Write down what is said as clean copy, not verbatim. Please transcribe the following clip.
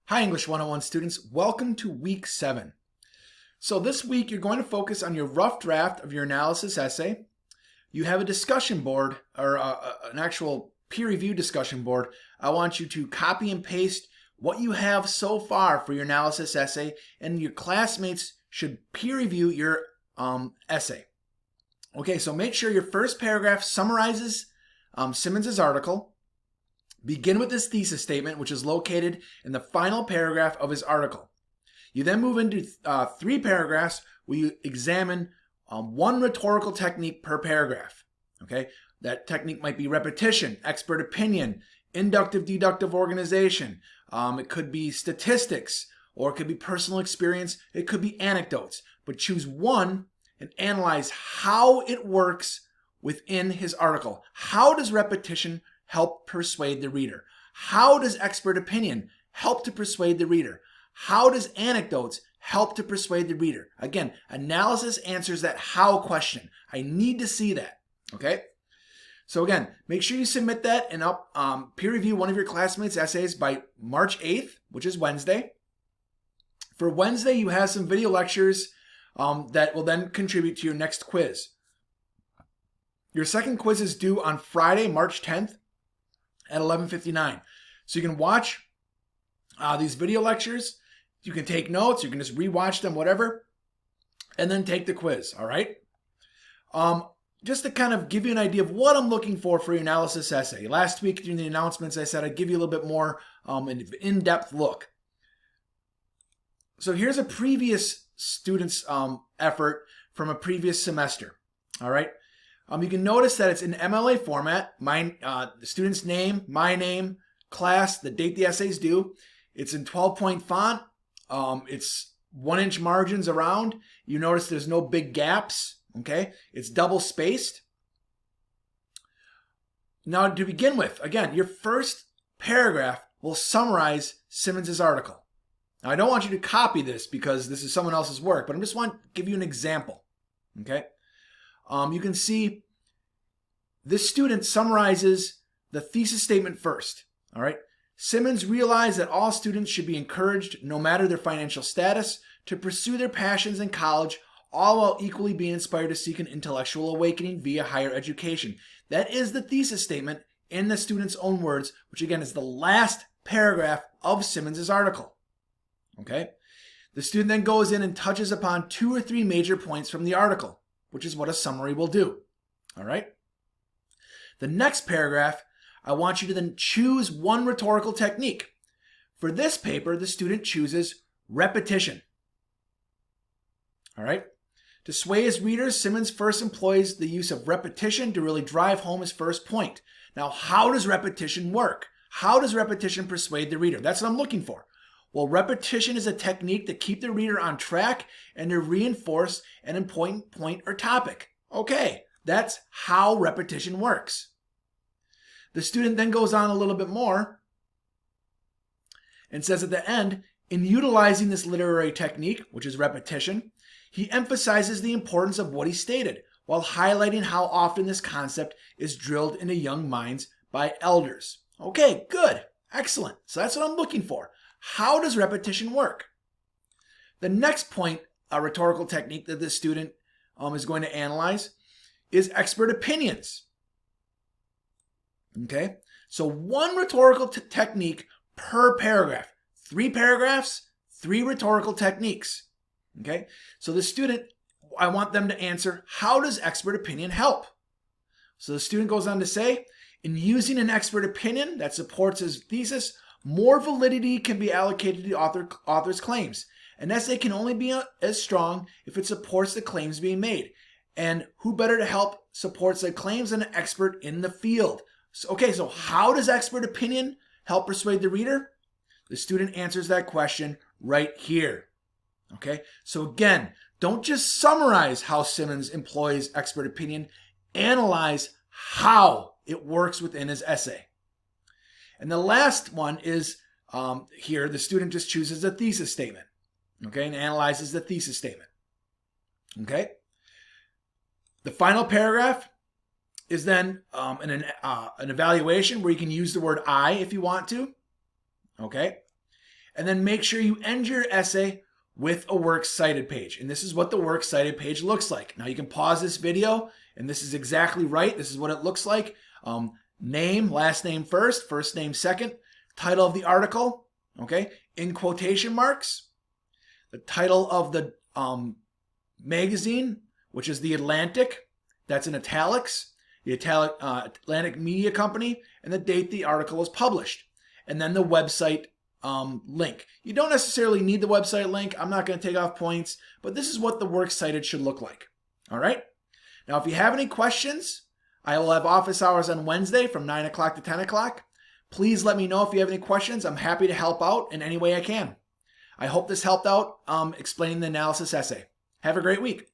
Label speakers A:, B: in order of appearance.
A: Hi English 101 students, welcome to week 7. So this week you're going to focus on your rough draft of your analysis essay. You have a discussion board or an actual peer review discussion board. I want you to copy and paste what you have so far for your analysis essay, and your classmates should peer review your essay. Okay, so make sure your first paragraph summarizes Simmons's article. Begin with his thesis statement, which is located in the final paragraph of his article. You then move into 3 paragraphs where you examine one rhetorical technique per paragraph. Okay, that technique might be repetition, expert opinion, inductive deductive organization. It could be statistics, or it could be personal experience. It could be anecdotes. But choose one and analyze how it works within his article. How does repetition help persuade the reader? How does expert opinion help to persuade the reader? How does anecdotes help to persuade the reader? Again, analysis answers that how question. I need to see that. Okay? So again, make sure you submit that and peer review one of your classmates' essays by March 8th, which is Wednesday. For Wednesday, you have some video lectures that will then contribute to your next quiz. Your second quiz is due on Friday, March 10th at 11:59. So you can watch these video lectures. You can take notes. You can just rewatch them, whatever, and then take the quiz. All right. Just to kind of give you an idea of what I'm looking for your analysis essay. Last week during the announcements, I said I'd give you a little bit more in-depth look. So here's a previous student's effort from a previous semester. All right. You can notice that it's in MLA format. The student's name, my name, class, the date the essay's due. It's in 12-point font. It's 1-inch margins around. You notice there's no big gaps. Okay, it's double spaced. Now, to begin with, again, your first paragraph will summarize Simmons's article. Now, I don't want you to copy this because this is someone else's work, but I just want to give you an example. Okay. You can see this student summarizes the thesis statement first. All right. Simmons realized that all students should be encouraged, no matter their financial status, to pursue their passions in college, all while equally being inspired to seek an intellectual awakening via higher education. That is the thesis statement in the student's own words, which again is the last paragraph of Simmons's article. Okay. The student then goes in and touches upon 2 or 3 major points from the article, which is what a summary will do. All right. The next paragraph, I want you to then choose one rhetorical technique. For this paper, the student chooses repetition. All right. To sway his readers, Simmons first employs the use of repetition to really drive home his first point. Now, how does repetition work? How does repetition persuade the reader? That's what I'm looking for. Well, repetition is a technique to keep the reader on track and to reinforce an important point or topic. Okay, that's how repetition works. The student then goes on a little bit more and says at the end, in utilizing this literary technique, which is repetition, he emphasizes the importance of what he stated, while highlighting how often this concept is drilled into young minds by elders. Okay, good, excellent. So that's what I'm looking for. How does repetition work? The next point, a rhetorical technique that this student is going to analyze, is expert opinions. Okay, so one rhetorical technique per paragraph. 3 paragraphs, 3 rhetorical techniques. Okay, so the student, I want them to answer, how does expert opinion help? So the student goes on to say, in using an expert opinion that supports his thesis, more validity can be allocated to the author's claims. An essay can only be as strong if it supports the claims being made. And who better to help support the claims than an expert in the field? So, okay, so how does expert opinion help persuade the reader? The student answers that question right here. Okay, so again, don't just summarize how Simmons employs expert opinion, analyze how it works within his essay. And the last one is here, the student just chooses a thesis statement, okay, and analyzes the thesis statement. Okay, the final paragraph is then an evaluation where you can use the word I if you want to. Okay, And then make sure you end your essay with a works cited page. And this is what the works cited page looks like. Now you can pause this video, and this is exactly right. This is what it looks like. Name, last name first, first name second, title of the article, okay, in quotation marks, the title of the magazine, which is The Atlantic, that's in italics, the Atlantic Media Company, and the date the article was published, and then the website link. You don't necessarily need the website link. I'm not going to take off points, but this is what the works cited should look like. All right. Now, if you have any questions, I will have office hours on Wednesday from 9 o'clock to 10 o'clock. Please let me know if you have any questions. I'm happy to help out in any way I can. I hope this helped out explaining the analysis essay. Have a great week.